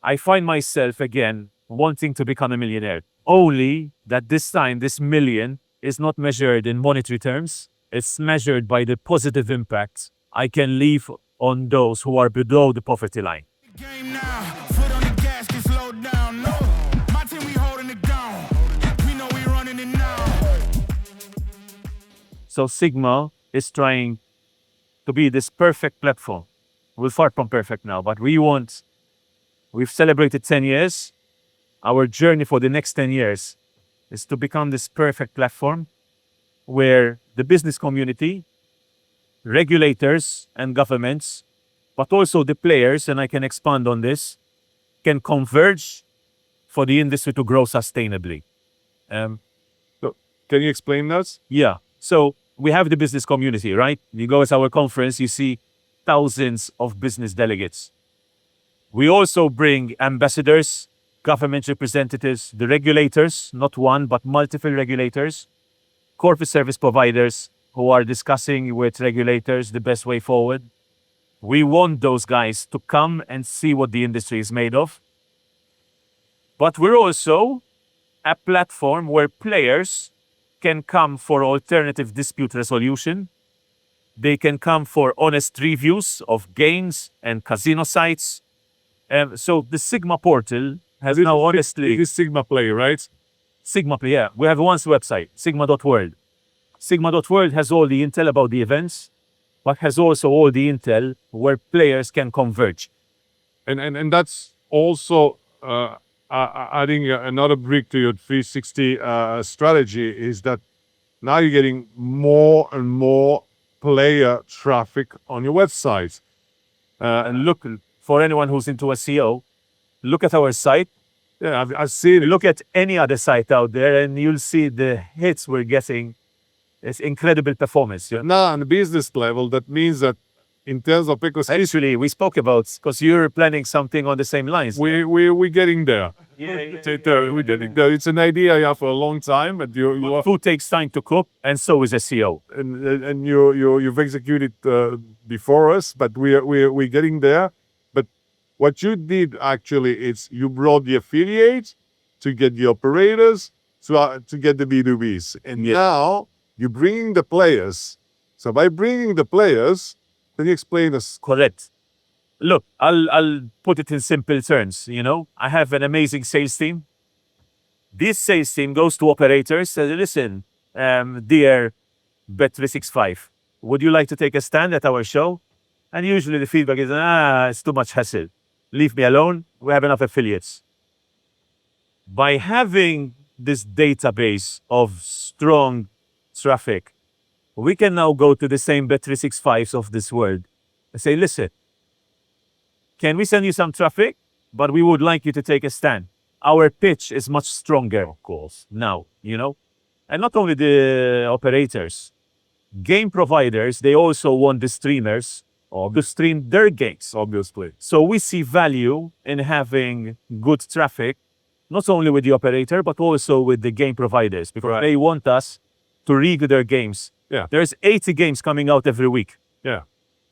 I find myself again wanting to become a millionaire. Only that this time, this million is not measured in monetary terms. It's measured by the positive impact I can leave on those who are below the poverty line. Game now, foot on the gas, can slow down. No, my team, we holding it down. We know we running it now. So Sigma is trying to be this perfect platform. We're far from perfect now, but we've celebrated 10 years. Our journey for the next 10 years is to become this perfect platform where the business community, regulators and governments, but also the players, and I can expand on this, can converge for the industry to grow sustainably. So can you explain that? Yeah. So we have the business community, right? You go to our conference, you see thousands of business delegates. We also bring ambassadors, government representatives, the regulators, not one, but multiple regulators, corporate service providers who are discussing with regulators the best way forward. We want those guys to come and see what the industry is made of. But we're also a platform where players can come for alternative dispute resolution. They can come for honest reviews of games and casino sites. So the Sigma portal has now honestly... This Sigma Play, right? Sigma Play, yeah. We have one website, sigma.world. Sigma.world has all the intel about the events, but has also all the intel where players can converge. And that's also adding another brick to your 360 strategy is that now you're getting more and more player traffic on your website. And look, for anyone who's into SEO, look at our site. Yeah, I've seen it. Look at any other site out there and you'll see the hits we're getting. It's incredible performance. Yeah. Now, on the business level, that means that in terms of ecosystem, Actually, we spoke about, because you're planning something on the same lines. we're getting there. Yeah. We're getting there. It's an idea you have for a long time, but you are, Food takes time to cook, and so is SEO. and you've executed before us, but we're getting there. But what you did actually is you brought the affiliates to get the operators to get the B2Bs, and now you're bringing the players. So by bringing the players, can you explain us? Correct. Look, I'll put it in simple terms. You know, I have an amazing sales team. This sales team goes to operators and says, listen, dear Bet365, would you like to take a stand at our show? And usually the feedback is, it's too much hassle. Leave me alone. We have enough affiliates. By having this database of strong traffic, we can now go to the same Bet365s of this world and say, listen, can we send you some traffic? But we would like you to take a stand. Our pitch is much stronger, of course, now, you know? And not only the operators, game providers, they also want the streamers to stream their games, obviously. So we see value in having good traffic, not only with the operator, but also with the game providers, because they want us to rig their games. Yeah. There's 80 games coming out every week. Yeah.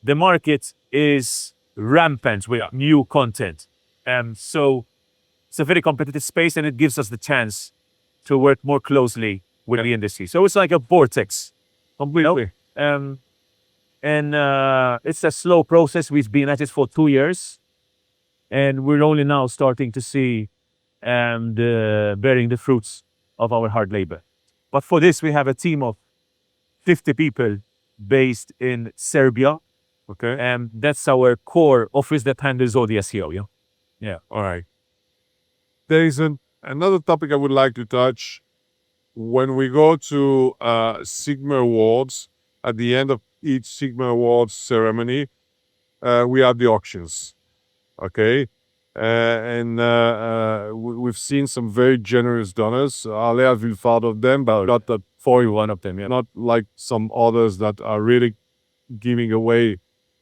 The market is rampant with new content. So it's a very competitive space, and it gives us the chance to work more closely with the industry. So it's like a vortex. Completely. And it's a slow process. We've been at it for 2 years, and we're only now starting to see bearing the fruits of our hard labor. But for this, we have a team of 50 people based in Serbia. Okay. And that's our core office that handles all the SEO. Yeah. All right. There is another topic I would like to touch. When we go to Sigma Awards, at the end of each Sigma Awards ceremony, we have the auctions. Okay. We've seen some very generous donors. Alea will part of them, but not that for one of them. Yeah. Not like some others that are really giving away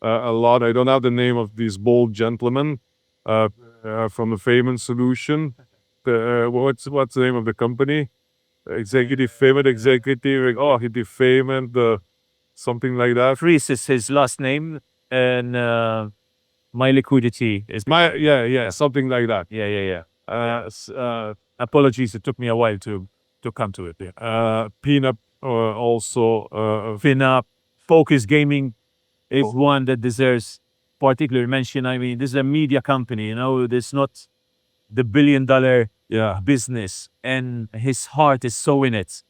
a lot. I don't have the name of this bold gentleman from the Payment Solution. What's the name of the company? Payment executive. Oh, he did payment. Something like that. Fries is his last name, and My liquidity is something like that. yeah. Apologies, it took me a while to come to it. Yeah. Peanut also FinUp, Focus Gaming is one that deserves particular mention. I mean, this is a media company, you know, this not the $1 billion business, and his heart is so in it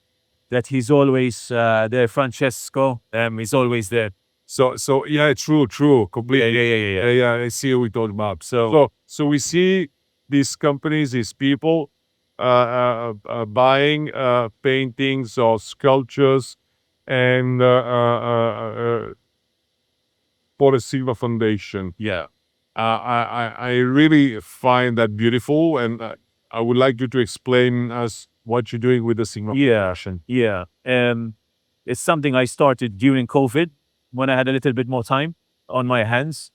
that he's always there. Francesco, he's always there. So yeah, true, completely. Yeah. I see what we talked about. So we see these companies, these people, buying paintings or sculptures, and for the Silva Foundation. Yeah. I really find that beautiful, and I would like you to explain us what you're doing with the Silva Foundation. Yeah. It's something I started during COVID when I had a little bit more time on my hands.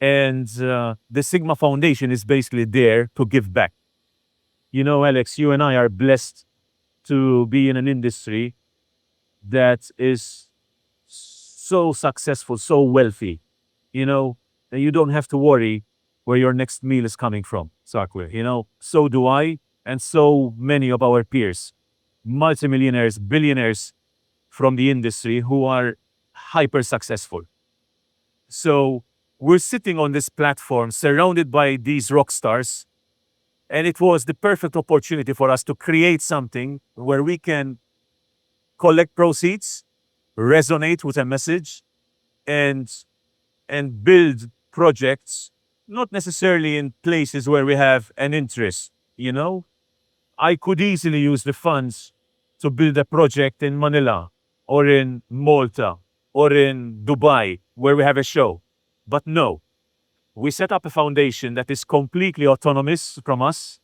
And the Sigma Foundation is basically there to give back. You know, Alex, you and I are blessed to be in an industry that is so successful, so wealthy, you know, and you don't have to worry where your next meal is coming from. Exactly. You know, so do I, and so many of our peers, multimillionaires, billionaires from the industry who are hyper successful. So we're sitting on this platform surrounded by these rock stars, and it was the perfect opportunity for us to create something where we can collect proceeds, resonate with a message, and build projects, not necessarily in places where we have an interest, you know? I could easily use the funds to build a project in Manila or in Malta or in Dubai where we have a show. But no, we set up a foundation that is completely autonomous from us.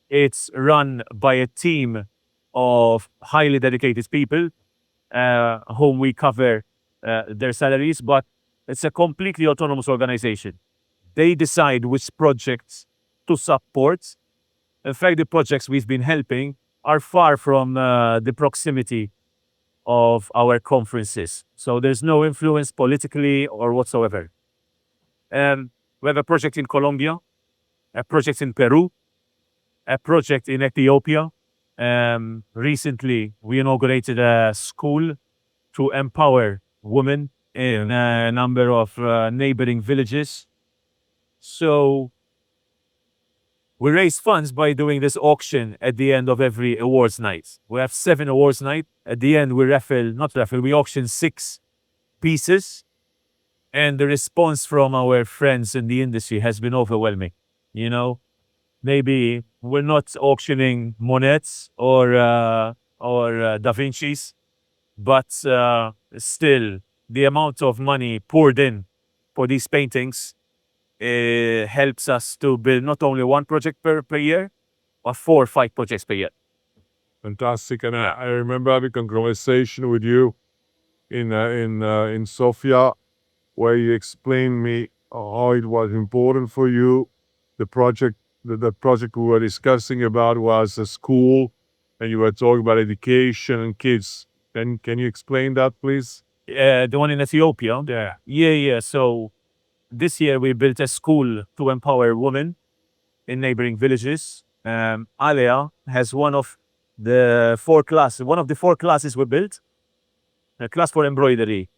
It's run by a team of highly dedicated people whom we cover their salaries, but it's a completely autonomous organization. They decide which projects to support. In fact, the projects we've been helping are far from the proximity of our conferences. So there's no influence politically or whatsoever. We have a project in Colombia, a project in Peru, a project in Ethiopia. Recently, we inaugurated a school to empower women in a number of neighboring villages. So we raise funds by doing this auction at the end of every awards night. We have 7 awards night. At the end, we we auction 6 pieces. And the response from our friends in the industry has been overwhelming. You know, maybe we're not auctioning Monets or Da Vinci's, but still, the amount of money poured in for these paintings helps us to build not only one project per year, but 4 or 5 projects per year. Fantastic. And I remember having a conversation with you in Sofia, where you explained me how it was important for you. The project we were discussing about was a school, and you were talking about education and kids. Can you explain that, please? The one in Ethiopia? Yeah. So this year we built a school to empower women in neighboring villages. Alea has one of the 4 classes we built, a class for embroidery,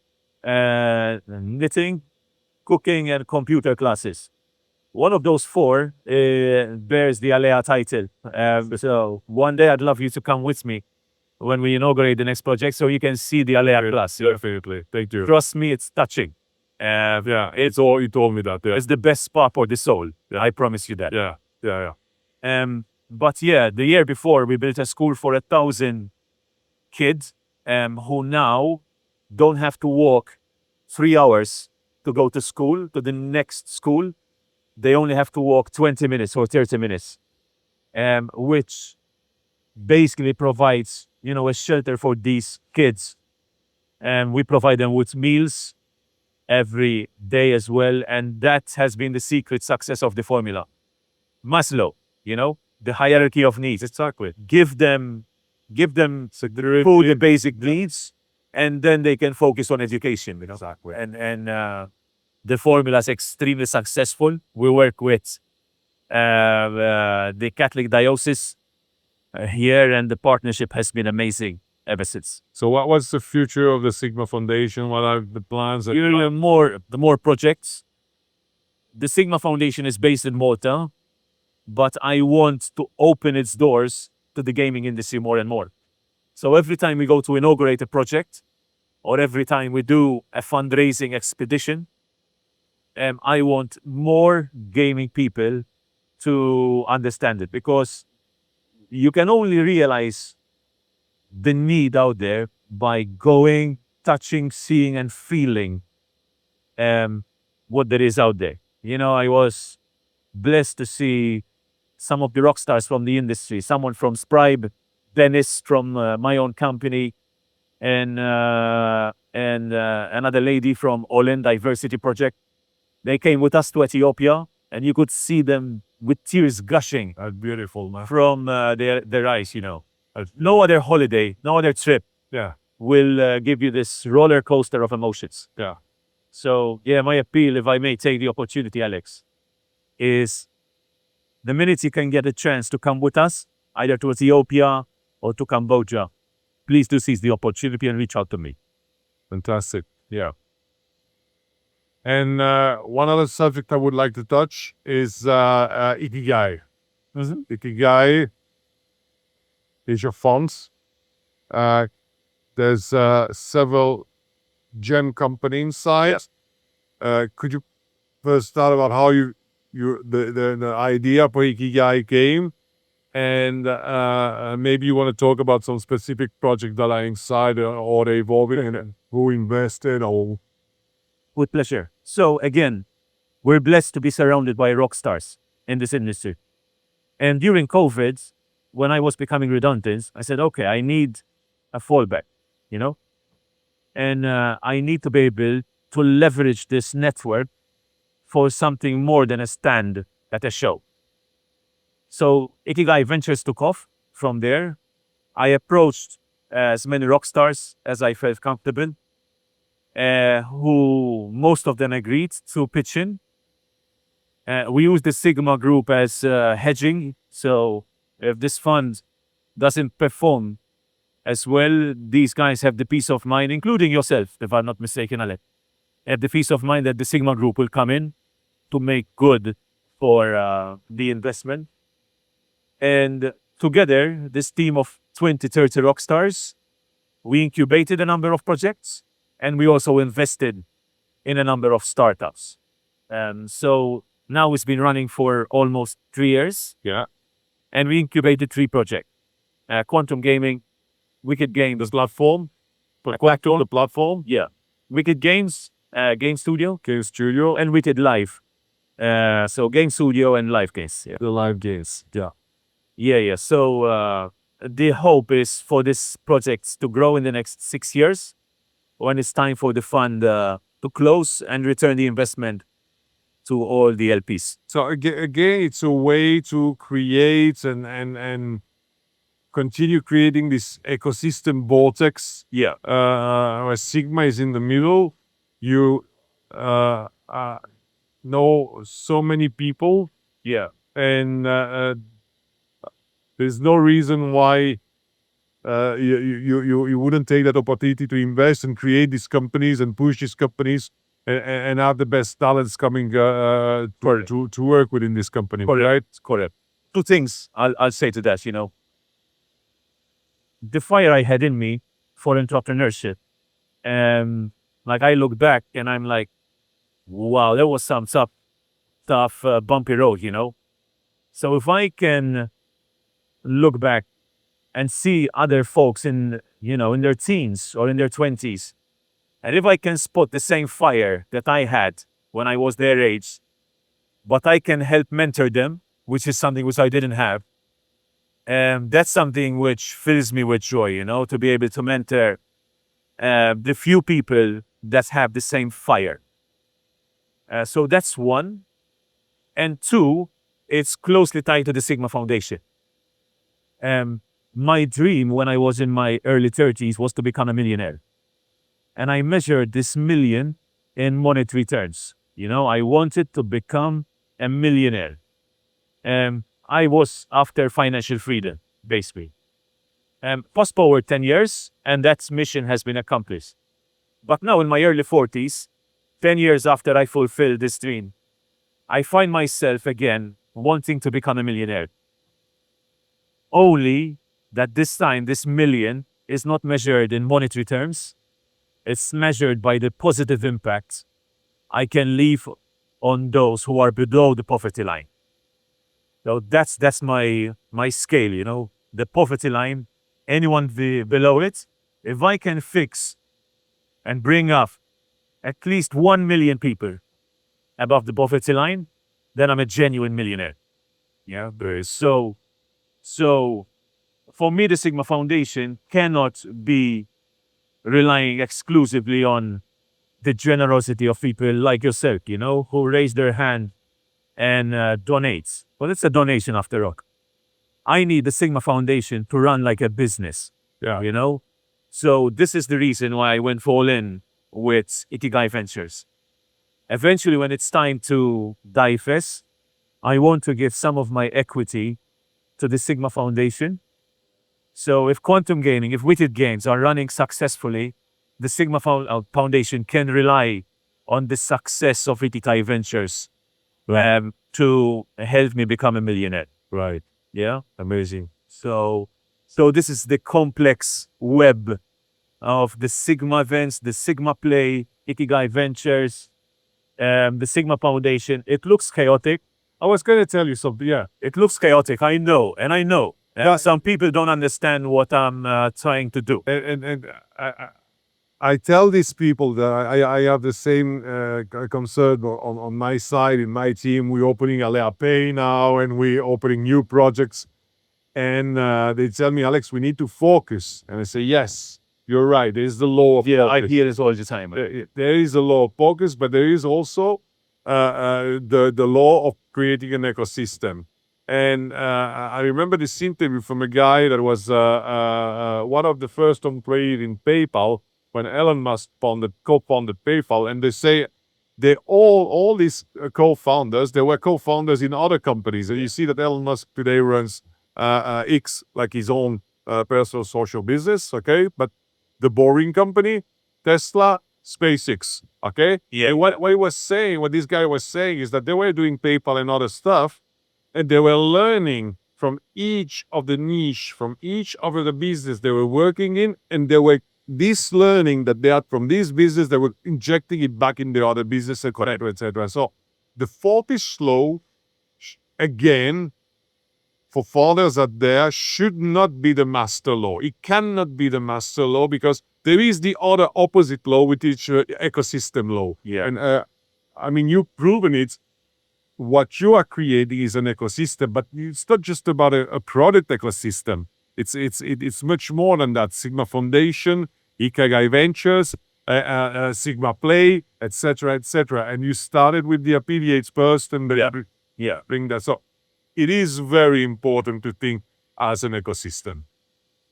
knitting, cooking, and computer classes. One of those 4 bears the Alea title. So one day I'd love you to come with me when we inaugurate the next project so you can see the Alea class. Definitely. Thank you. Trust me, it's touching. It's all you told me that. Yeah. It's the best spa for the soul. I promise you that. Yeah. But yeah, the year before we built a school for 1,000 kids who now don't have to walk 3 hours to go to school, to the next school. They only have to walk 20 minutes or 30 minutes, which basically provides, a shelter for these kids. And we provide them with meals every day as well. And that has been the secret success of the formula. Maslow, the hierarchy of needs. Exactly. Give them food and basic needs, and then they can focus on education. Exactly. And The formula is extremely successful. We work with the Catholic diocese here, and the partnership has been amazing ever since. So what's the future of the Sigma Foundation? What are the plans? You know, the more projects. The Sigma Foundation is based in Malta, but I want to open its doors to the gaming industry more and more. So every time we go to inaugurate a project, or every time we do a fundraising expedition, I want more gaming people to understand it, because you can only realize the need out there by going, touching, seeing, and feeling what there is out there. You know, I was blessed to see some of the rock stars from the industry, someone from Spribe, Dennis from my own company, and another lady from Olen Diversity Project. They came with us to Ethiopia, and you could see them with tears gushing That's beautiful, man. from their eyes, you know. No other holiday, no other trip Yeah, will give you this roller coaster of emotions. yeah. So, yeah, my appeal, if I may take the opportunity, Alex, is the minute you can get a chance to come with us, either to Ethiopia or to Cambodia, please do seize the opportunity and reach out to me. Fantastic. Yeah. And one other subject I would like to touch is Ikigai. Ikigai is your funds. There's several gem company inside. Could you first start about how the idea for Ikigai came, and maybe you want to talk about some specific projects that are inside or they evolved in, and who invested or. With pleasure. So again, we're blessed to be surrounded by rock stars in this industry. And during COVID, when I was becoming redundant, I said, okay, I need a fallback, you know? And I need to be able to leverage this network for something more than a stand at a show. So Ikigai Ventures took off from there. I approached as many rock stars as I felt comfortable, who most of them agreed to pitch in. We use the Sigma group as hedging. So if this fund doesn't perform as well, these guys have the peace of mind, including yourself, if I'm not mistaken, Alec, have the peace of mind that the Sigma group will come in to make good for the investment. And together, this team of 20, 30 rock stars, we incubated a number of projects, and we also invested in a number of startups. So now it's been running for almost 3 years. Yeah. And we incubated 3 projects. Quantum Gaming, Wicked Games. The platform? Quantum, The platform? yeah. Wicked Games, Game Studio, Game Studio. and Wicked Live. So Game Studio and Live Games. Yeah. The live games. Yeah. Yeah. So the hope is for this project to grow in the next 6 years, when it's time for the fund to close and return the investment to all the LPs. So again, it's a way to create and continue creating this ecosystem vortex. Yeah. Where Sigma is in the middle. You know so many people, Yeah. and there's no reason why you wouldn't take that opportunity to invest and create these companies and push these companies and have the best talents coming to work within this company. Right? Correct. 2 things I'll say to that, you know. The fire I had in me for entrepreneurship, like I look back and I'm like, wow, there was some tough bumpy road, you know. So if I can look back and see other folks in their teens or in their 20s, and if I can spot the same fire that I had when I was their age, but I can help mentor them, which is something which I didn't have, that's something which fills me with joy, you know, to be able to mentor the few people that have the same fire. So that's one. And 2, it's closely tied to the Sigma Foundation. My dream when I was in my early 30s was to become a millionaire. And I measured this million in monetary terms. I wanted to become a millionaire. I was after financial freedom, basically. Fast forward 10 years, and that mission has been accomplished. But now, in my early 40s, 10 years after I fulfilled this dream, I find myself again wanting to become a millionaire. Only that this time, this million is not measured in monetary terms, it's measured by the positive impact I can leave on those who are below the poverty line. So that's my scale, the poverty line, anyone below it. If I can fix and bring up at least 1 million people above the poverty line, then I'm a genuine millionaire. Yeah. So for me, the Sigma Foundation cannot be relying exclusively on the generosity of people like yourself, who raise their hand and donates. Well, it's a donation after all. I need the Sigma Foundation to run like a business. Yeah. So this is the reason why I went all in with Ikigai Ventures. Eventually, when it's time to divest, I want to give some of my equity to the Sigma Foundation. So if quantum gaming, if Witted Games are running successfully, the Sigma Foundation can rely on the success of Ikigai Ventures to help me become a millionaire. Right. Yeah. Amazing. So this is the complex web of the Sigma events, the Sigma Play, Ikigai Ventures, the Sigma Foundation. It looks chaotic. I was going to tell you something. Yeah. It looks chaotic. I know. Some people don't understand what I'm trying to do. And I tell these people that I have the same concern on my side, in my team. We're opening Alea Pay now, and we're opening new projects. And they tell me, Alex, we need to focus. And I say, yes, you're right. There's the law of I focus. hear this all the time. There is a law of focus, but there is also the law of creating an ecosystem. And I remember this interview from a guy that was one of the first employees in PayPal when Elon Musk co-founded PayPal. And they say all these co-founders, they were co-founders in other companies. And you see that Elon Musk today runs X, like his own personal social business, okay? But the boring company, Tesla, SpaceX, okay? Yeah. And what this guy was saying is that they were doing PayPal and other stuff, and they were learning from each of the niche, from each of the business they were working in, and they were this learning that they had from this business, they were injecting it back in the other business, etc., etc. So the thought is slow. Again, for founders out there, should not be the master law. It cannot be the master law because there is the other opposite law, which is ecosystem law. Yeah. And I mean, you've proven it. What you are creating is an ecosystem, but it's not just about a product ecosystem. It's much more than that. Sigma Foundation, Ikigai Ventures, Sigma Play, etc., etc. And you started with the affiliates first, and then bring that. So it is very important to think as an ecosystem.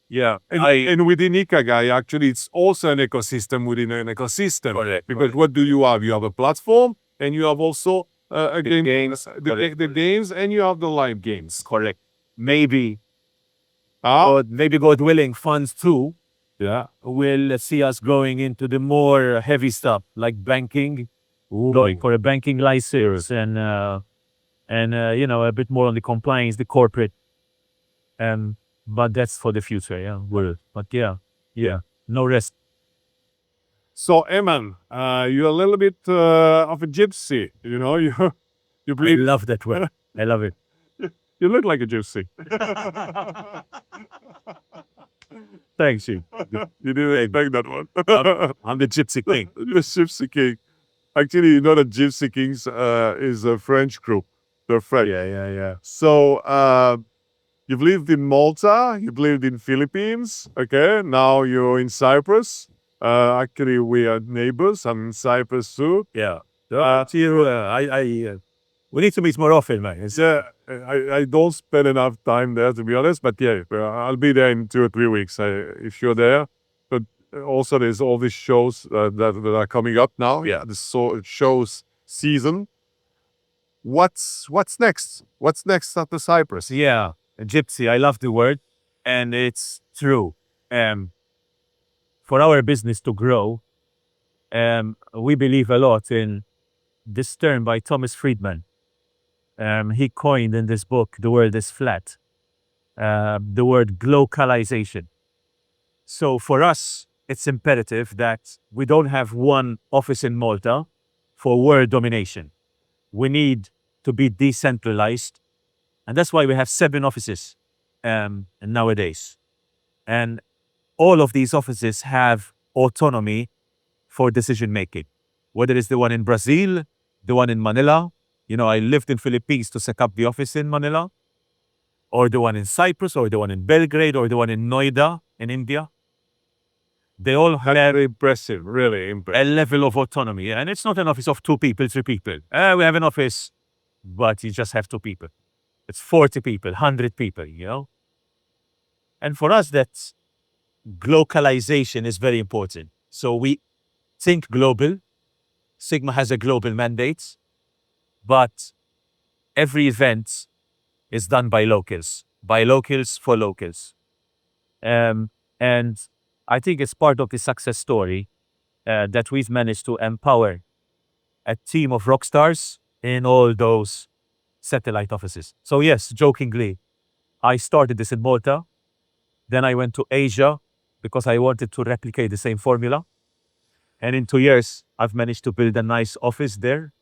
Yeah. And within Ikigai, actually, it's also an ecosystem within an ecosystem. Correct. Because what do you have? You have a platform, and you have also the games. the games, and you have the live games. Correct. Maybe, Ah, or maybe God willing, funds too yeah. will see us going into the more heavy stuff like banking, going for a banking license and a bit more on the compliance, the corporate. But that's for the future, yeah. But yeah, no rest. So, Eman, you're a little bit of a gypsy. You I believe love that word. I love it. you look like a gypsy. Thanks, you. You didn't expect that one. I'm the Gypsy King. The Gypsy King. Actually, you know that Gypsy Kings is a French group. They're French. Yeah. So, you've lived in Malta, you've lived in Philippines, okay? Now you're in Cyprus. Actually, we are neighbors. I'm in Cyprus too. Yeah. We need to meet more often, man. I don't spend enough time there, to be honest, but yeah, I'll be there in 2 or 3 weeks if you're there. But also, there's all these shows that are coming up now. Yeah, the shows season. What's next? What's next after Cyprus? Yeah, gypsy. I love the word, and it's true. For our business to grow, we believe a lot in this term by Thomas Friedman. He coined in this book, "The world is flat," the word glocalization. So for us, it's imperative that we don't have one office in Malta for world domination. We need to be decentralized. And that's why we have 7 offices nowadays. And all of these offices have autonomy for decision making, whether it's the one in Brazil, the one in Manila. I lived in Philippines to set up the office in Manila, or the one in Cyprus, or the one in Belgrade, or the one in Noida in India. They all have Very impressive, really a impressive. level of autonomy. And it's not an office of 2 people, 3 people. We have an office, but you just have 2 people. It's 40 people, 100 people. And for us, that glocalization is very important. So we think global. Sigma has a global mandate, but every event is done by locals for locals. And I think it's part of the success story that we've managed to empower a team of rock stars in all those satellite offices. So yes, jokingly, I started this in Malta. Then I went to Asia because I wanted to replicate the same formula. And in 2 years, I've managed to build a nice office there.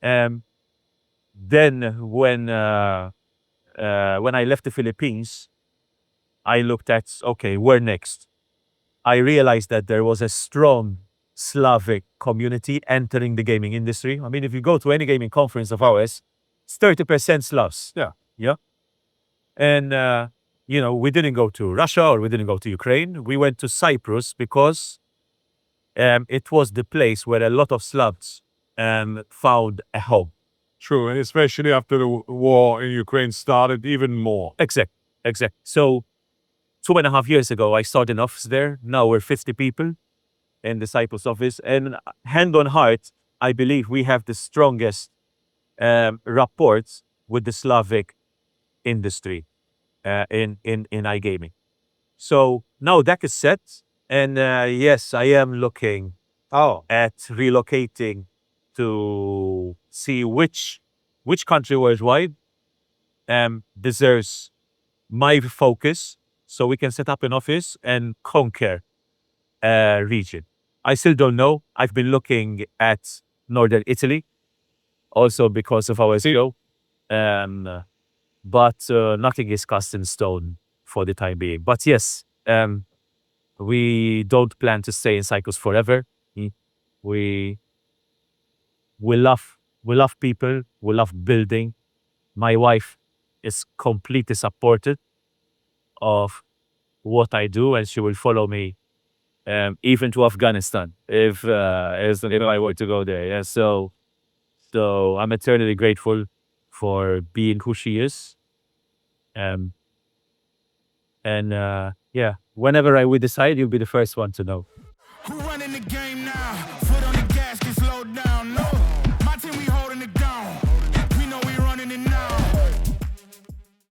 Then when I left the Philippines, I looked at, okay, where next? I realized that there was a strong Slavic community entering the gaming industry. I mean, if you go to any gaming conference of ours, it's 30% Slavs. Yeah. Yeah. And, we didn't go to Russia or we didn't go to Ukraine. We went to Cyprus because it was the place where a lot of Slavs found a home. True, and especially after the war in Ukraine started, even more. Exact. So 2.5 years ago, I started an office there. Now we're 50 people in the Cyprus office. And hand on heart, I believe we have the strongest rapports with the Slavic industry in iGaming. So now that is set. And yes, I am looking at relocating to see which country worldwide deserves my focus so we can set up an office and conquer a region. I still don't know. I've been looking at Northern Italy also because of our CEO. But nothing is cast in stone for the time being. But yes, we don't plan to stay in Cyprus forever. We love people. We love building. My wife is completely supportive of what I do, and she will follow me even to Afghanistan if I were to go there. Yeah, so I'm eternally grateful for being who she is. And yeah, whenever I will decide, you'll be the first one to know.